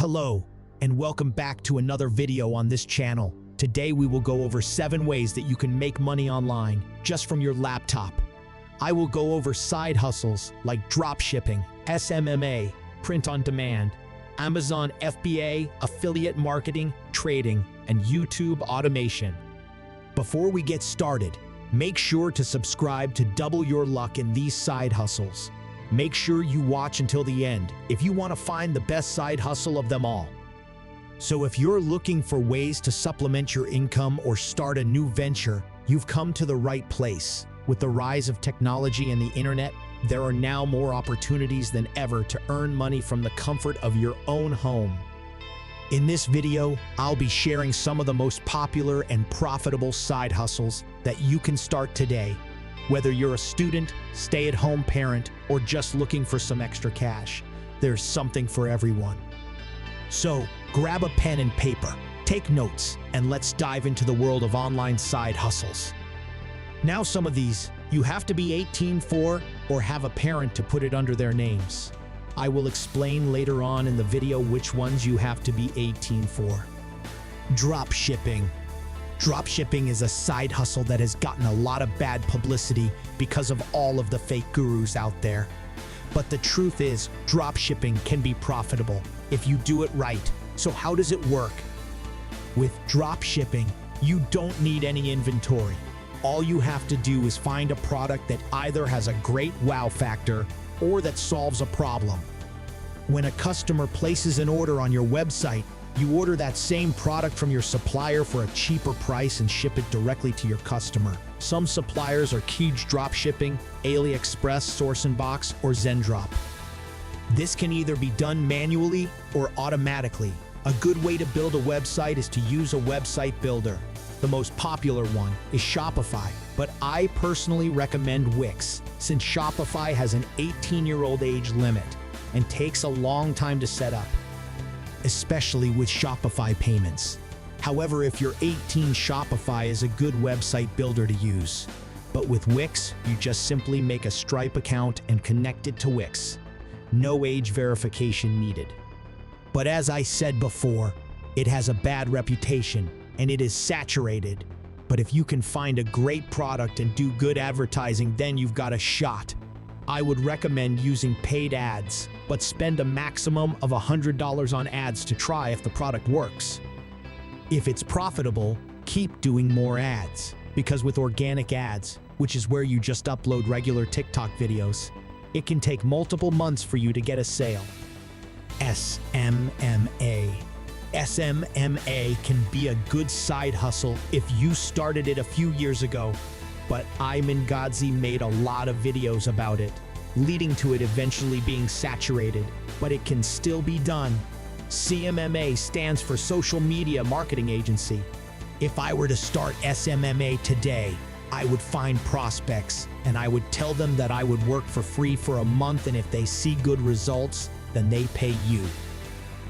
Hello, and welcome back to another video on this channel. Today we will go over 7 ways that you can make money online just from your laptop. I will go over side hustles like dropshipping, SMMA, print on demand, Amazon FBA, affiliate marketing, trading, and YouTube automation. Before we get started, make sure to subscribe to double your luck in these side hustles. Make sure you watch until the end if you want to find the best side hustle of them all. So if you're looking for ways to supplement your income or start a new venture, you've come to the right place. With the rise of technology and the internet, there are now more opportunities than ever to earn money from the comfort of your own home. In this video, I'll be sharing some of the most popular and profitable side hustles that you can start today. Whether you're a student, stay-at-home parent, or just looking for some extra cash, there's something for everyone. So, grab a pen and paper, take notes, and let's dive into the world of online side hustles. Now some of these, you have to be 18 for or have a parent to put it under their names. I will explain later on in the video which ones you have to be 18 for. Dropshipping. Dropshipping is a side hustle that has gotten a lot of bad publicity because of all of the fake gurus out there. But the truth is, dropshipping can be profitable if you do it right. So how does it work? With dropshipping, you don't need any inventory. All you have to do is find a product that either has a great wow factor or that solves a problem. When a customer places an order on your website, you order that same product from your supplier for a cheaper price and ship it directly to your customer. Some suppliers are Keyed Dropshipping, AliExpress, Source and Box, or Zendrop. This can either be done manually or automatically. A good way to build a website is to use a website builder. The most popular one is Shopify, but I personally recommend Wix, since Shopify has an 18-year-old age limit and takes a long time to set up, especially with Shopify payments. However, if you're 18, Shopify is a good website builder to use. But with Wix, you just simply make a Stripe account and connect it to Wix. No age verification needed. But as I said before, it has a bad reputation and it is saturated. But if you can find a great product and do good advertising, then you've got a shot. I would recommend using paid ads, but spend a maximum of $100 on ads to try if the product works. If it's profitable, keep doing more ads, because with organic ads, which is where you just upload regular TikTok videos, it can take multiple months for you to get a sale. SMMA. SMMA can be a good side hustle if you started it a few years ago, but Ayman Ghazi made a lot of videos about it, leading to it eventually being saturated, but it can still be done. CMMA stands for Social Media Marketing Agency. If I were to start SMMA today, I would find prospects and I would tell them that I would work for free for a month, and if they see good results, then they pay you.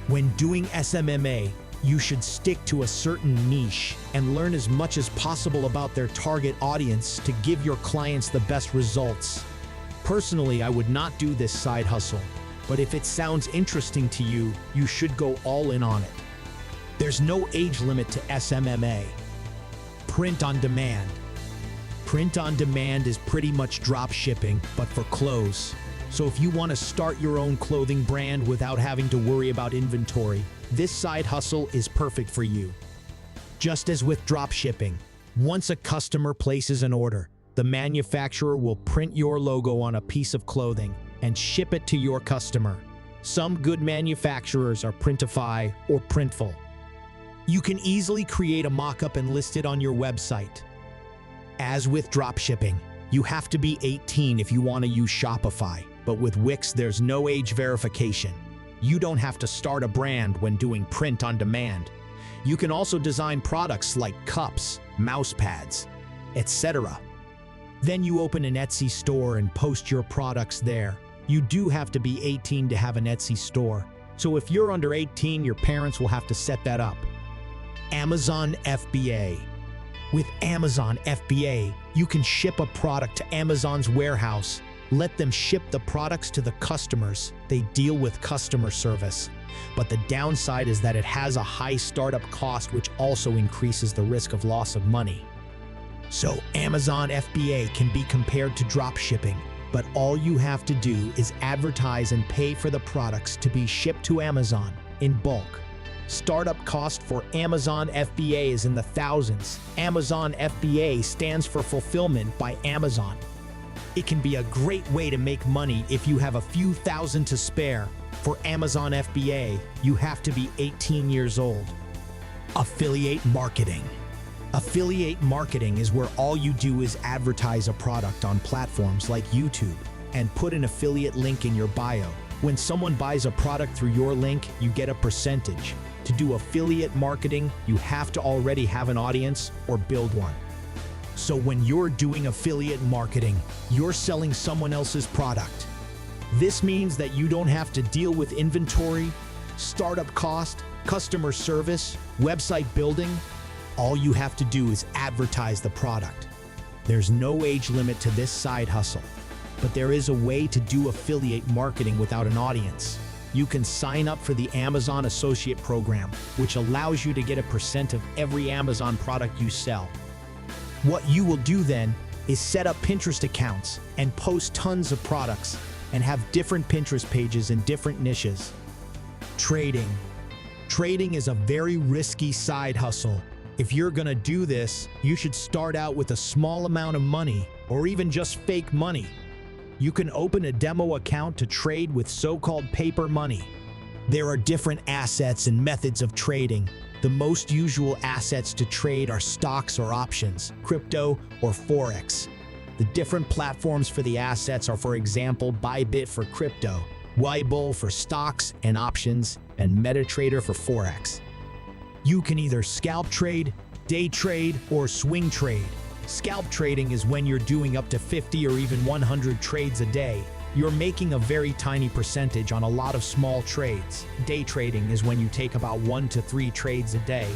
When doing SMMA, you should stick to a certain niche and learn as much as possible about their target audience to give your clients the best results. Personally, I would not do this side hustle, but if it sounds interesting to you, you should go all in on it. There's no age limit to SMMA. Print on demand. Print on demand is pretty much drop shipping, but for clothes. So if you want to start your own clothing brand without having to worry about inventory, this side hustle is perfect for you. Just as with drop shipping, once a customer places an order, the manufacturer will print your logo on a piece of clothing and ship it to your customer. Some good manufacturers are Printify or Printful. You can easily create a mock-up and list it on your website. As with dropshipping, you have to be 18 if you want to use Shopify, but with Wix there's no age verification. You don't have to start a brand when doing print on demand. You can also design products like cups, mouse pads, etc. Then you open an Etsy store and post your products there. You do have to be 18 to have an Etsy store, so if you're under 18, your parents will have to set that up. Amazon FBA. With Amazon FBA, you can ship a product to Amazon's warehouse, Let them ship the products to the customers. They deal with customer service. But the downside is that it has a high startup cost, which also increases the risk of loss of money. So Amazon FBA can be compared to dropshipping, but all you have to do is advertise and pay for the products to be shipped to Amazon in bulk. Startup cost for Amazon FBA is in the thousands. Amazon FBA stands for Fulfillment by Amazon. It can be a great way to make money if you have a few thousand to spare. For Amazon FBA, you have to be 18 years old. Affiliate marketing. Affiliate marketing is where all you do is advertise a product on platforms like YouTube and put an affiliate link in your bio. When someone buys a product through your link, you get a percentage. To do affiliate marketing, you have to already have an audience or build one. So when you're doing affiliate marketing, you're selling someone else's product. This means that you don't have to deal with inventory, startup cost, customer service, website building. All you have to do is advertise the product. There's no age limit to this side hustle, but there is a way to do affiliate marketing without an audience. You can sign up for the Amazon Associate Program, which allows you to get a percent of every Amazon product you sell. What you will do then is set up Pinterest accounts and post tons of products and have different Pinterest pages in different niches. Trading. Trading is a very risky side hustle. If you're gonna do this, you should start out with a small amount of money or even just fake money. You can open a demo account to trade with so-called paper money. There are different assets and methods of trading. The most usual assets to trade are stocks or options, crypto or forex. The different platforms for the assets are, for example, Bybit for crypto, Whiteboard for stocks and options, and MetaTrader for forex. You can either scalp trade, day trade, or swing trade. Scalp trading is when you're doing up to 50 or even 100 trades a day. You're making a very tiny percentage on a lot of small trades. Day trading is when you take about 1 to 3 trades a day.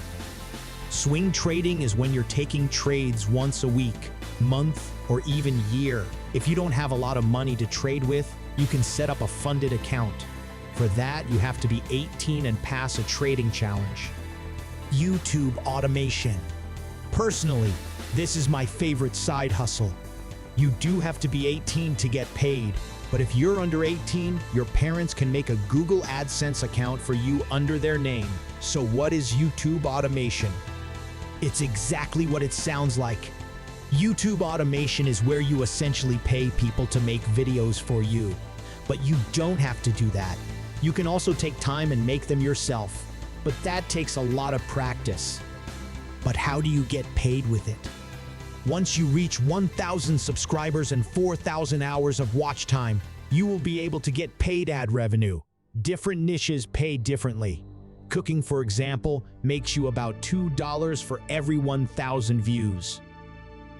Swing trading is when you're taking trades once a week, month, or even year. If you don't have a lot of money to trade with, you can set up a funded account. For that, you have to be 18 and pass a trading challenge. YouTube automation. Personally, this is my favorite side hustle. You do have to be 18 to get paid, but if you're under 18, your parents can make a Google AdSense account for you under their name. So what is YouTube automation? It's exactly what it sounds like. YouTube automation is where you essentially pay people to make videos for you. But you don't have to do that. You can also take time and make them yourself, but that takes a lot of practice. But how do you get paid with it? Once you reach 1,000 subscribers and 4,000 hours of watch time, you will be able to get paid ad revenue. Different niches pay differently. Cooking, for example, makes you about $2 for every 1,000 views.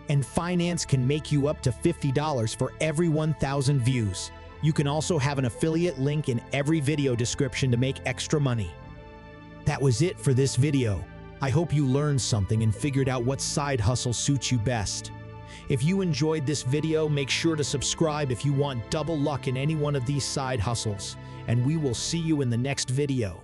And finance can make you up to $50 for every 1,000 views. You can also have an affiliate link in every video description to make extra money. That was it for this video. I hope you learned something and figured out what side hustle suits you best. If you enjoyed this video, make sure to subscribe if you want double luck in any one of these side hustles, and we will see you in the next video.